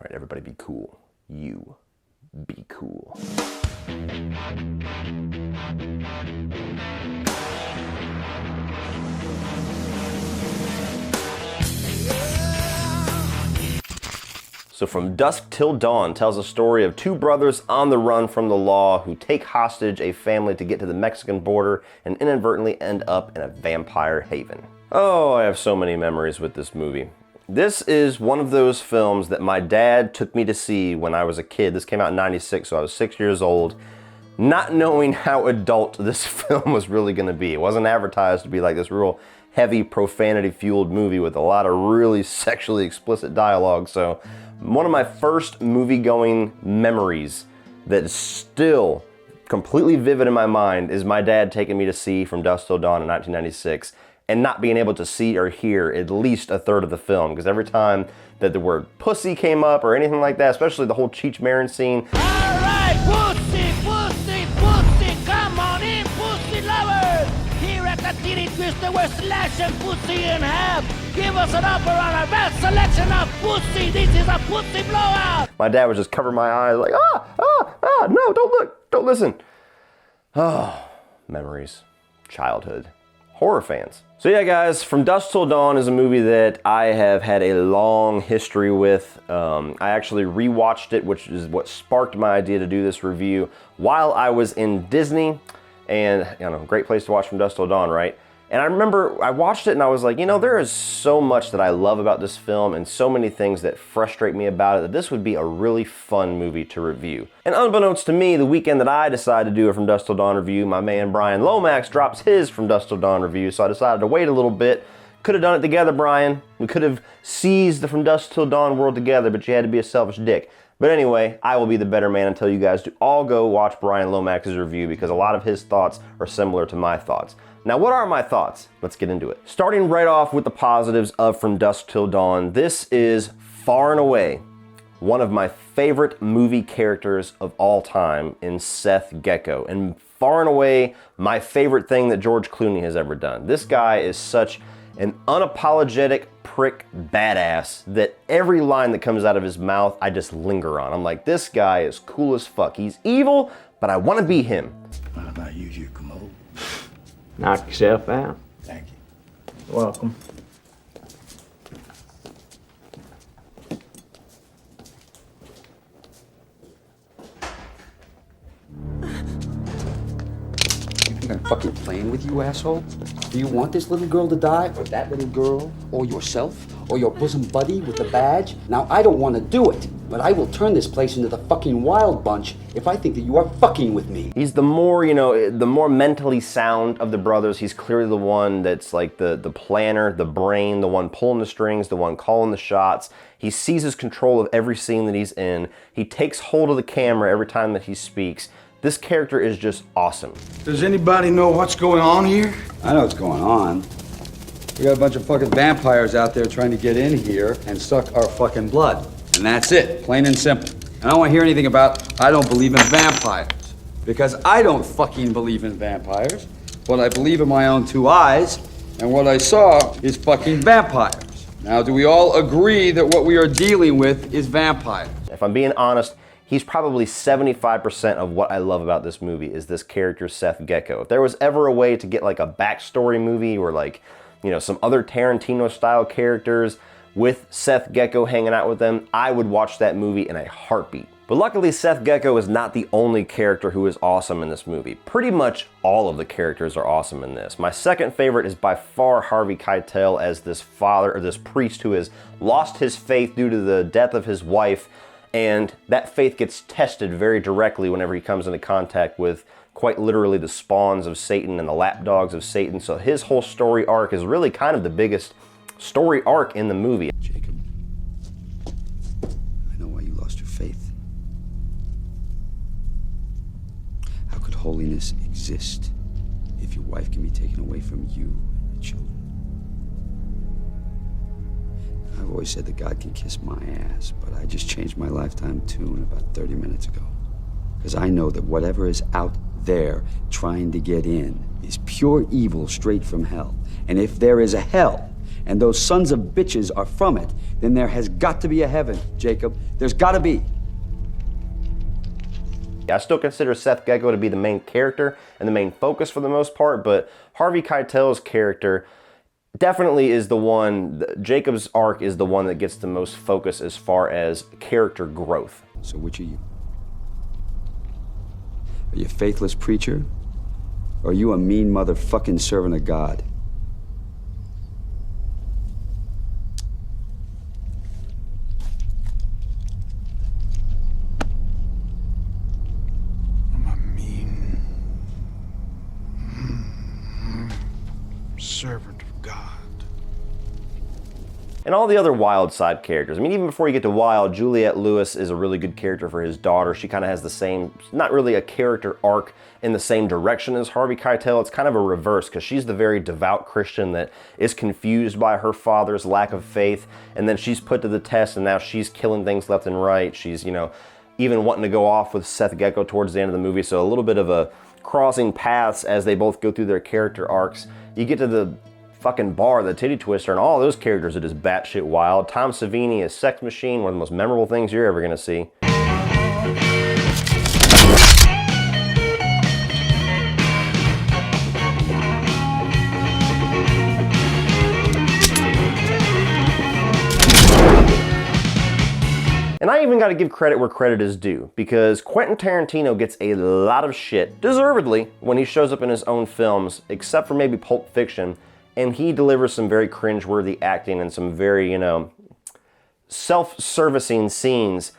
All right, everybody be cool. You be cool. So From Dusk Till Dawn tells a story of two brothers on the run from the law who take hostage a family to get to the Mexican border and inadvertently end up in a vampire haven. Oh, I have so many memories with this movie. This is one of those films that my dad took me to see when I was a kid. This came out in '96, so I was 6 years old, not knowing how adult this film was really gonna be. It wasn't advertised to be like this real heavy, profanity-fueled movie with a lot of really sexually explicit dialogue, so one of my first movie-going memories that is still completely vivid in my mind is my dad taking me to see From Dusk Till Dawn in 1996 and not being able to see or hear at least a third of the film, because every time that the word pussy came up or anything like that, especially the whole Cheech Marin scene. All right, pussy, pussy, pussy, come on in, pussy lovers! Here at the Titty Twister, we're slashing pussy in half. Give us an offer on our best selection of pussy. This is a pussy blowout. My dad would just cover my eyes like, no, don't look, don't listen. Oh, memories, childhood, horror fans. So yeah, guys, From Dusk Till Dawn is a movie that I have had a long history with. I actually rewatched it, which is what sparked my idea to do this review while I was in Disney. And, you know, great place to watch From Dusk Till Dawn, right? And I remember I watched it and I was like, you know, there is so much that I love about this film and so many things that frustrate me about it that this would be a really fun movie to review. And unbeknownst to me, the weekend that I decided to do a From Dusk Till Dawn review, my man Brian Lomax drops his From Dusk Till Dawn review, so I decided to wait a little bit. Could have done it together, Brian. We could have seized the From Dusk Till Dawn world together, but you had to be a selfish dick. But anyway, I will be the better man and tell you guys to all go watch Brian Lomax's review because a lot of his thoughts are similar to my thoughts. Now, what are my thoughts? Let's get into it. Starting right off with the positives of From Dusk Till Dawn, this is far and away one of my favorite movie characters of all time in Seth Gecko, and far and away my favorite thing that George Clooney has ever done. This guy is such an unapologetic prick badass that every line that comes out of his mouth, I just linger on. I'm like, this guy is cool as fuck. He's evil, but I want to be him. What about you commode? Knock yourself out. Thank you. You're welcome. You think I'm fucking playing with you, asshole? Do you want this little girl to die, or that little girl, or yourself, or your bosom buddy with the badge? Now, I don't want to do it, but I will turn this place into the fucking Wild Bunch if I think that you are fucking with me. He's the more, you know, the more mentally sound of the brothers. He's clearly the one that's like the planner, the brain, the one pulling the strings, the one calling the shots. He seizes control of every scene that he's in. He takes hold of the camera every time that he speaks. This character is just awesome. Does anybody know what's going on here? I know what's going on. We got a bunch of fucking vampires out there trying to get in here and suck our fucking blood. And that's it, plain and simple. And I don't want to hear anything about, I don't believe in vampires. Because I don't fucking believe in vampires. What I believe in my own two eyes, and what I saw is fucking vampires. Now, do we all agree that what we are dealing with is vampires? If I'm being honest, he's probably 75% of what I love about this movie is this character, Seth Gecko. If there was ever a way to get like a backstory movie or like, you know, some other Tarantino-style characters with Seth Gecko hanging out with them, I would watch that movie in a heartbeat. But luckily, Seth Gecko is not the only character who is awesome in this movie. Pretty much all of the characters are awesome in this. My second favorite is by far Harvey Keitel as this father, or this priest who has lost his faith due to the death of his wife, and that faith gets tested very directly whenever he comes into contact with quite literally the spawns of Satan and the lapdogs of Satan. So his whole story arc is really kind of the biggest story arc in the movie. Jacob, I know why you lost your faith. How could holiness exist if your wife can be taken away from you and your children? I've always said that God can kiss my ass, but I just changed my lifetime tune about 30 minutes ago. Because I know that whatever is out there trying to get in is pure evil straight from hell. And if there is a hell, and those sons of bitches are from it, then there has got to be a heaven, Jacob. There's got to be. I still consider Seth Gecko to be the main character and the main focus for the most part, but Harvey Keitel's character definitely is the one, Jacob's arc is the one that gets the most focus as far as character growth. So which are you? Are you a faithless preacher? Or are you a mean motherfucking servant of God? I'm a mean servant of God. And all the other Wild side characters. I mean, even before you get to Wild, Juliette Lewis is a really good character for his daughter. She kind of has the same, not really a character arc in the same direction as Harvey Keitel. It's kind of a reverse because she's the very devout Christian that is confused by her father's lack of faith. And then she's put to the test and now she's killing things left and right. She's, you know, even wanting to go off with Seth Gecko towards the end of the movie. So a little bit of a crossing paths as they both go through their character arcs. You get to the fucking bar, the Titty Twister, and all those characters are just batshit wild. Tom Savini is Sex Machine, one of the most memorable things you're ever gonna see. And I even got to give credit where credit is due, because Quentin Tarantino gets a lot of shit, deservedly, when he shows up in his own films, except for maybe Pulp Fiction, and he delivers some very cringeworthy acting and some very, you know, self-servicing scenes.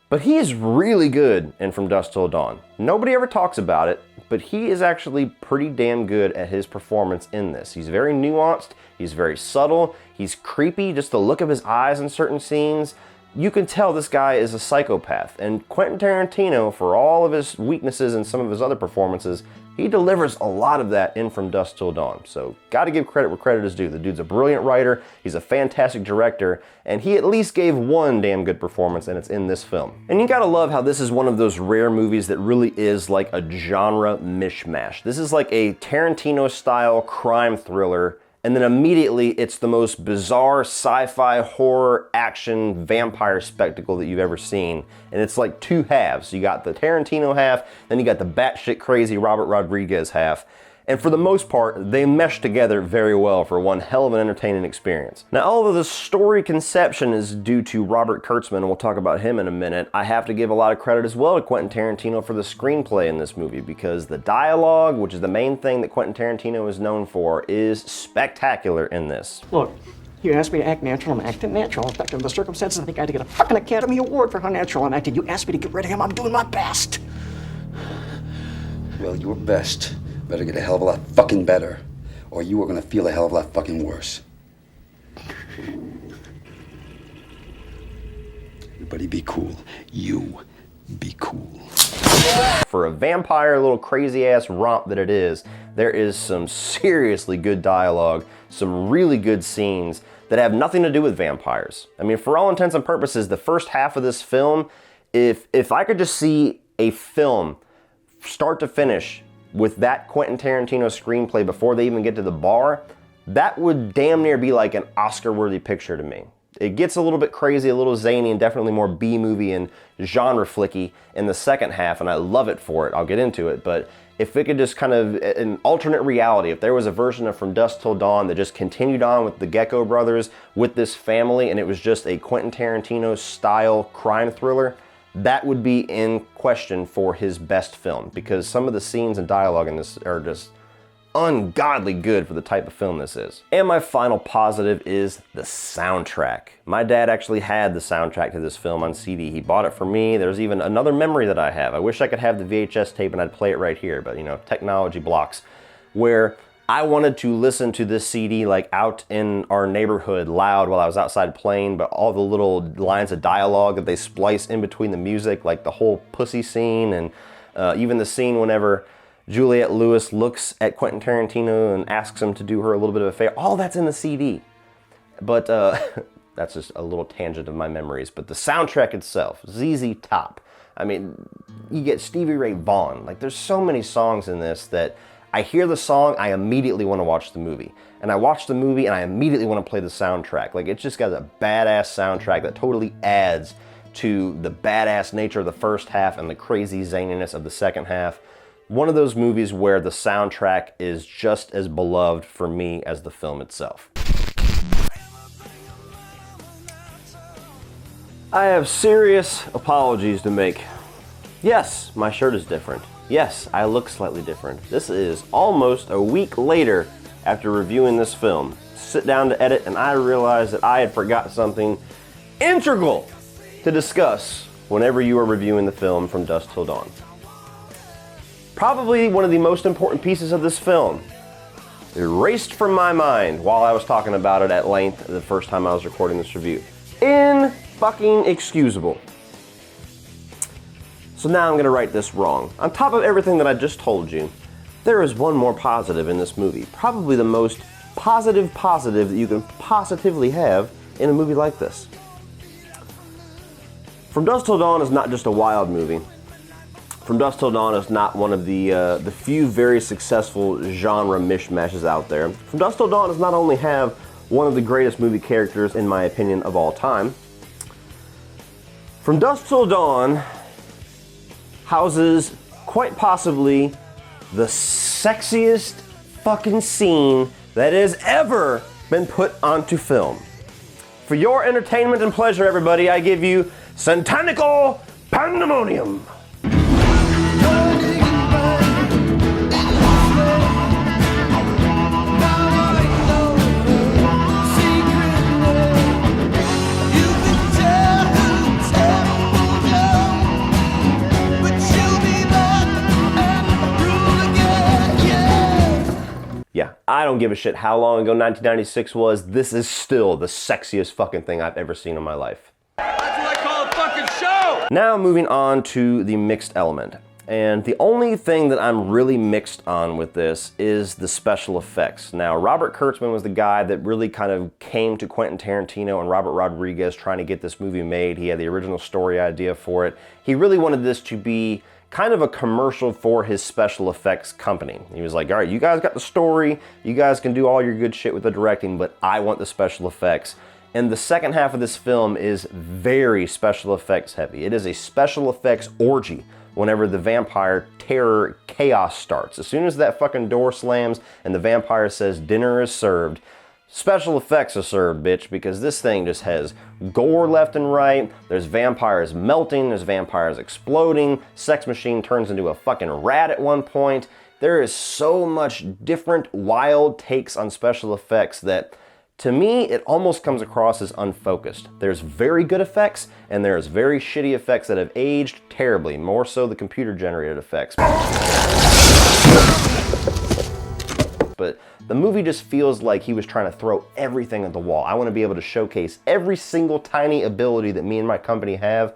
But he is really good in From Dusk Till Dawn. Nobody ever talks about it, but he is actually pretty damn good at his performance in this. He's very nuanced, he's very subtle, he's creepy, just the look of his eyes in certain scenes. You can tell this guy is a psychopath. And Quentin Tarantino, for all of his weaknesses and some of his other performances, he delivers a lot of that in From Dusk Till Dawn. So gotta give credit where credit is due. The dude's a brilliant writer, he's a fantastic director, and he at least gave one damn good performance, and it's in this film. And you gotta love how this is one of those rare movies that really is like a genre mishmash. This is like a Tarantino-style crime thriller, and then immediately it's the most bizarre sci-fi horror action vampire spectacle that you've ever seen. And it's like two halves. You got the Tarantino half, then you got the batshit crazy Robert Rodriguez half. And for the most part, they mesh together very well for one hell of an entertaining experience. Now, although the story conception is due to Robert Kurtzman, and we'll talk about him in a minute, I have to give a lot of credit as well to Quentin Tarantino for the screenplay in this movie, because the dialogue, which is the main thing that Quentin Tarantino is known for, is spectacular in this. Look, you asked me to act natural, I'm acting natural. In fact, under the circumstances, I think I had to get a fucking Academy Award for how natural I'm acting. You asked me to get rid of him, I'm doing my best. Well, your best better get a hell of a lot fucking better, or you are gonna feel a hell of a lot fucking worse. Everybody be cool. You be cool. For a vampire little crazy ass romp that it is, there is some seriously good dialogue, some really good scenes that have nothing to do with vampires. I mean, for all intents and purposes, the first half of this film, if I could just see a film start to finish with that Quentin Tarantino screenplay before they even get to the bar, that would damn near be like an Oscar-worthy picture to me. It gets a little bit crazy, a little zany, and definitely more B-movie and genre flicky in the second half, and I love it for it. I'll get into it, but if it could just kind of, an alternate reality, if there was a version of From Dusk Till Dawn that just continued on with the Gecko brothers, with this family, and it was just a Quentin Tarantino style crime thriller, that would be in question for his best film, because some of the scenes and dialogue in this are just ungodly good for the type of film this is. And my final positive is the soundtrack. My dad actually had the soundtrack to this film on CD. He bought it for me. There's even another memory that I have. I wish I could have the VHS tape and I'd play it right here, but you know, technology blocks, where I wanted to listen to this CD like out in our neighborhood loud while I was outside playing, but all the little lines of dialogue that they splice in between the music, like the whole pussy scene, and even the scene whenever Juliette Lewis looks at Quentin Tarantino and asks him to do her a little bit of a favor, all that's in the CD. But that's just a little tangent of my memories. But the soundtrack itself, ZZ Top. I mean, you get Stevie Ray Vaughan. Like, there's so many songs in this that I hear the song, I immediately want to watch the movie. And I watch the movie and I immediately want to play the soundtrack. Like, it's just got a badass soundtrack that totally adds to the badass nature of the first half and the crazy zaniness of the second half. One of those movies where the soundtrack is just as beloved for me as the film itself. I have serious apologies to make. Yes, my shirt is different. Yes, I look slightly different. This is almost a week later after reviewing this film. Sit down to edit and I realized that I had forgot something integral to discuss whenever you are reviewing the film From Dusk Till Dawn. Probably one of the most important pieces of this film erased from my mind while I was talking about it at length the first time I was recording this review. Inexcusable. So now I'm gonna right this wrong. On top of everything that I just told you, there is one more positive in this movie. Probably the most positive that you can positively have in a movie like this. From Dusk Till Dawn is not just a wild movie. From Dusk Till Dawn is not one of the few very successful genre mishmashes out there. From Dusk Till Dawn does not only have one of the greatest movie characters, in my opinion, of all time. From Dusk Till Dawn houses quite possibly the sexiest fucking scene that has ever been put onto film. For your entertainment and pleasure, everybody, I give you Satanical Pandemonium. Yeah, I don't give a shit how long ago 1996 was. This is still the sexiest fucking thing I've ever seen in my life. That's what I call a fucking show! Now moving on to the mixed element. And the only thing that I'm really mixed on with this is the special effects. Now, Robert Kurtzman was the guy that really kind of came to Quentin Tarantino and Robert Rodriguez trying to get this movie made. He had the original story idea for it. He really wanted this to be kind of a commercial for his special effects company. He was like, all right, you guys got the story, you guys can do all your good shit with the directing, but I want the special effects. And the second half of this film is very special effects heavy. It is a special effects orgy whenever the vampire terror chaos starts. As soon as that fucking door slams and the vampire says dinner is served, special effects are served, bitch, because this thing just has gore left and right. There's vampires melting, there's vampires exploding, Sex Machine turns into a fucking rat at one point. There is so much different wild takes on special effects that, to me, it almost comes across as unfocused. There's very good effects, and there's very shitty effects that have aged terribly, more so the computer-generated effects. But the movie just feels like he was trying to throw everything at the wall. I want to be able to showcase every single tiny ability that me and my company have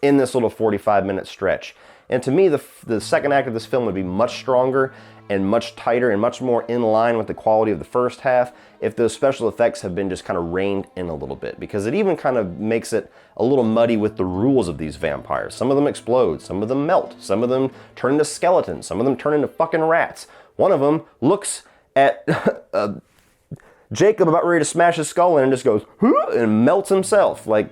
in this little 45-minute stretch. And to me, the second act of this film would be much stronger and much tighter and much more in line with the quality of the first half if those special effects have been just kind of reined in a little bit, because it even kind of makes it a little muddy with the rules of these vampires. Some of them explode, some of them melt, some of them turn into skeletons, some of them turn into fucking rats. One of them looks at Jacob about ready to smash his skull in and just goes, huh, and melts himself. Like,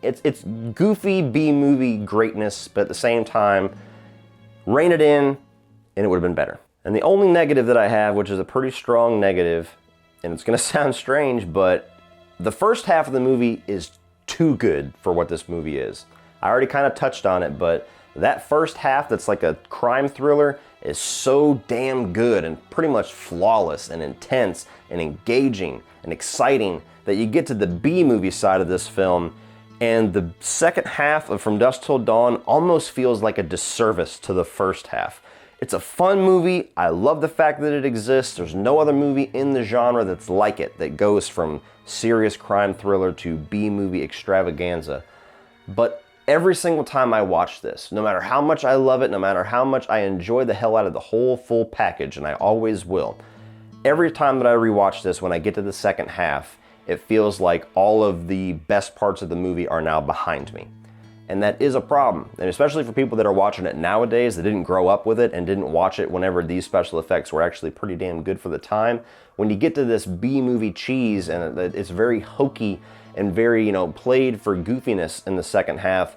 it's goofy B-movie greatness, but at the same time, rein it in, and it would have been better. And the only negative that I have, which is a pretty strong negative, and it's gonna sound strange, but the first half of the movie is too good for what this movie is. I already kind of touched on it, but that first half that's like a crime thriller is so damn good and pretty much flawless and intense and engaging and exciting that you get to the B-movie side of this film, and the second half of From Dusk Till Dawn almost feels like a disservice to the first half. It's a fun movie. I love the fact that it exists. There's no other movie in the genre that's like it, that goes from serious crime thriller to B-movie extravaganza. But every single time I watch this, no matter how much I love it, no matter how much I enjoy the hell out of the whole full package, and I always will, every time that I rewatch this, when I get to the second half, it feels like all of the best parts of the movie are now behind me. And that is a problem, and especially for people that are watching it nowadays that didn't grow up with it and didn't watch it whenever these special effects were actually pretty damn good for the time. When you get to this B-movie cheese and it's very hokey and very, played for goofiness in the second half,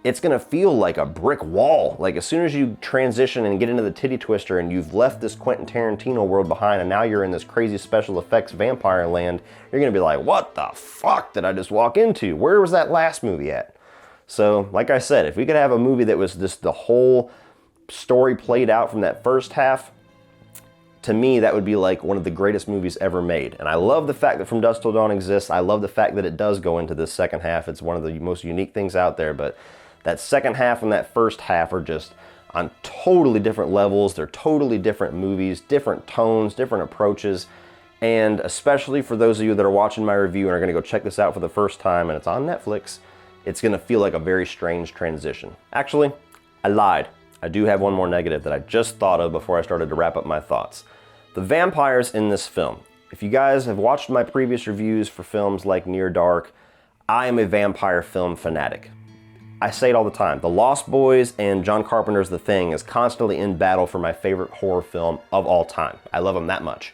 it's gonna feel like a brick wall. Like as soon as you transition and get into the Titty Twister and you've left this Quentin Tarantino world behind and now you're in this crazy special effects vampire land, you're gonna be like, what the fuck did I just walk into? Where was that last movie at? So, like I said, if we could have a movie that was just the whole story played out from that first half, to me, that would be like one of the greatest movies ever made. And I love the fact that From Dusk Till Dawn exists. I love the fact that it does go into this second half. It's one of the most unique things out there, but that second half and that first half are just on totally different levels. They're totally different movies, different tones, different approaches. And especially for those of you that are watching my review and are gonna go check this out for the first time and it's on Netflix, it's gonna feel like a very strange transition. Actually, I lied. I do have one more negative that I just thought of before I started to wrap up my thoughts. The vampires in this film. If you guys have watched my previous reviews for films like Near Dark, I am a vampire film fanatic. I say it all the time. The Lost Boys and John Carpenter's The Thing is constantly in battle for my favorite horror film of all time. I love them that much.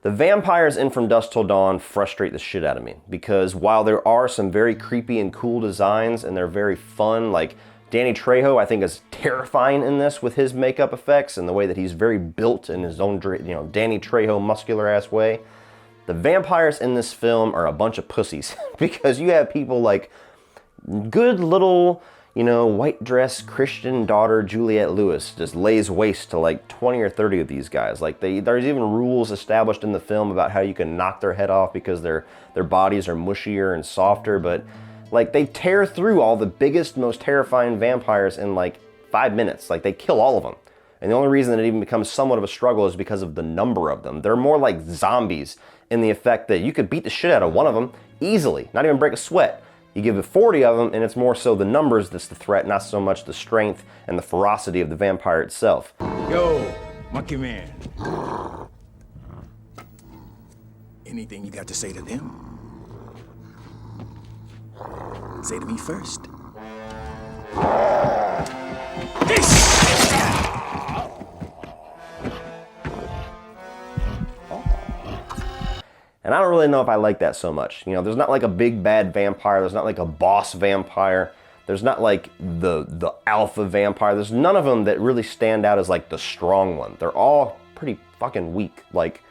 The vampires in From Dusk Till Dawn frustrate the shit out of me because while there are some very creepy and cool designs and they're very fun, like Danny Trejo I think is terrifying in this with his makeup effects and the way that he's very built in his own, Danny Trejo muscular ass way. The vampires in this film are a bunch of pussies because you have people like good little, white dress Christian daughter Juliette Lewis just lays waste to like 20 or 30 of these guys. Like there's even rules established in the film about how you can knock their head off because their bodies are mushier and softer, but like they tear through all the biggest, most terrifying vampires in like 5 minutes. Like they kill all of them. And the only reason that it even becomes somewhat of a struggle is because of the number of them. They're more like zombies in the effect that you could beat the shit out of one of them easily, not even break a sweat. You give it 40 of them, and it's more so the numbers that's the threat, not so much the strength and the ferocity of the vampire itself. Yo, Monkey Man. Anything you got to say to them? Say to me first. And I don't really know if I like that so much. There's not like a big bad vampire. There's not like a boss vampire. There's not like the alpha vampire. There's none of them that really stand out as like the strong one. They're all pretty fucking weak. Like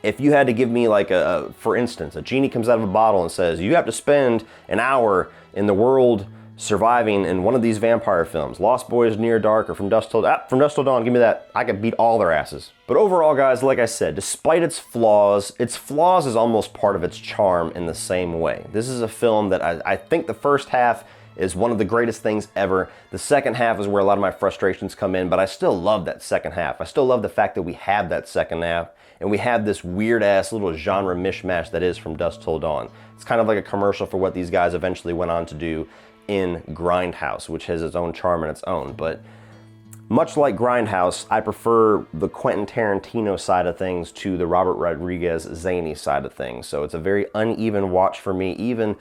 if you had to give me like for instance, a genie comes out of a bottle and says, you have to spend an hour in the world surviving in one of these vampire films, Lost Boys, Near Dark, or From Dusk Till Dawn, give me that. I could beat all their asses. But overall, guys, like I said, despite its flaws is almost part of its charm in the same way. This is a film that I think the first half is one of the greatest things ever. The second half is where a lot of my frustrations come in, but I still love that second half. I still love the fact that we have that second half, and we have this weird-ass little genre mishmash that is From Dusk Till Dawn. It's kind of like a commercial for what these guys eventually went on to do in Grindhouse, which has its own charm in its own. But much like Grindhouse, I prefer the Quentin Tarantino side of things to the Robert Rodriguez zany side of things. So it's a very uneven watch for me. Even,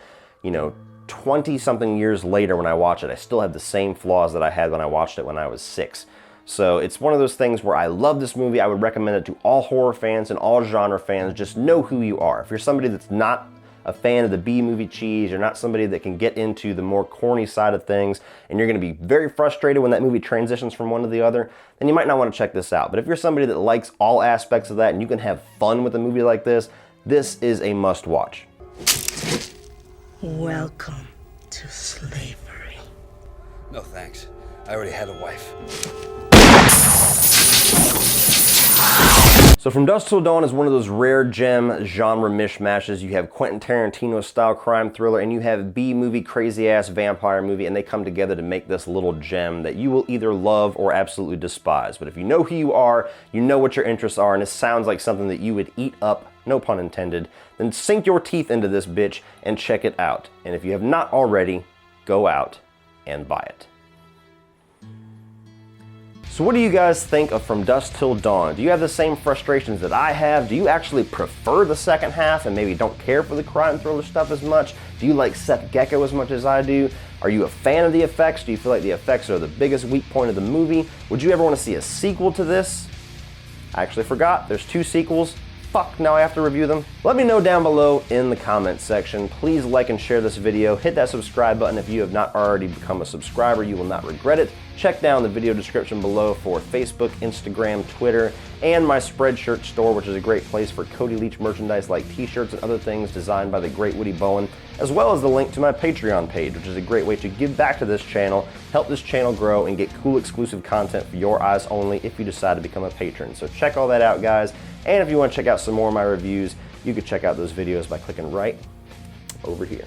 20-something years later when I watch it, I still have the same flaws that I had when I watched it when I was 6. So it's one of those things where I love this movie. I would recommend it to all horror fans and all genre fans. Just know who you are. If you're somebody that's not a fan of the B-movie cheese, you're not somebody that can get into the more corny side of things, and you're going to be very frustrated when that movie transitions from one to the other, then you might not want to check this out. But if you're somebody that likes all aspects of that and you can have fun with a movie like this, this is a must-watch. Welcome to slavery. No thanks. I already had a wife. So From Dusk Till Dawn is one of those rare gem genre mishmashes. You have Quentin Tarantino style crime thriller and you have B-movie crazy ass vampire movie, and they come together to make this little gem that you will either love or absolutely despise. But if you know who you are, you know what your interests are, and it sounds like something that you would eat up, no pun intended, then sink your teeth into this bitch and check it out. And if you have not already, go out and buy it. So what do you guys think of From Dusk Till Dawn? Do you have the same frustrations that I have? Do you actually prefer the second half and maybe don't care for the crime thriller stuff as much? Do you like Seth Gecko as much as I do? Are you a fan of the effects? Do you feel like the effects are the biggest weak point of the movie? Would you ever want to see a sequel to this? I actually forgot, there's 2 sequels. Fuck, now I have to review them. Let me know down below in the comments section. Please like and share this video. Hit that subscribe button if you have not already become a subscriber. You will not regret it. Check down the video description below for Facebook, Instagram, Twitter, and my Spreadshirt store, which is a great place for Cody Leach merchandise like t-shirts and other things designed by the great Woody Bowen, as well as the link to my Patreon page, which is a great way to give back to this channel, help this channel grow, and get cool exclusive content for your eyes only if you decide to become a patron. So check all that out, guys. And if you want to check out some more of my reviews, you can check out those videos by clicking right over here.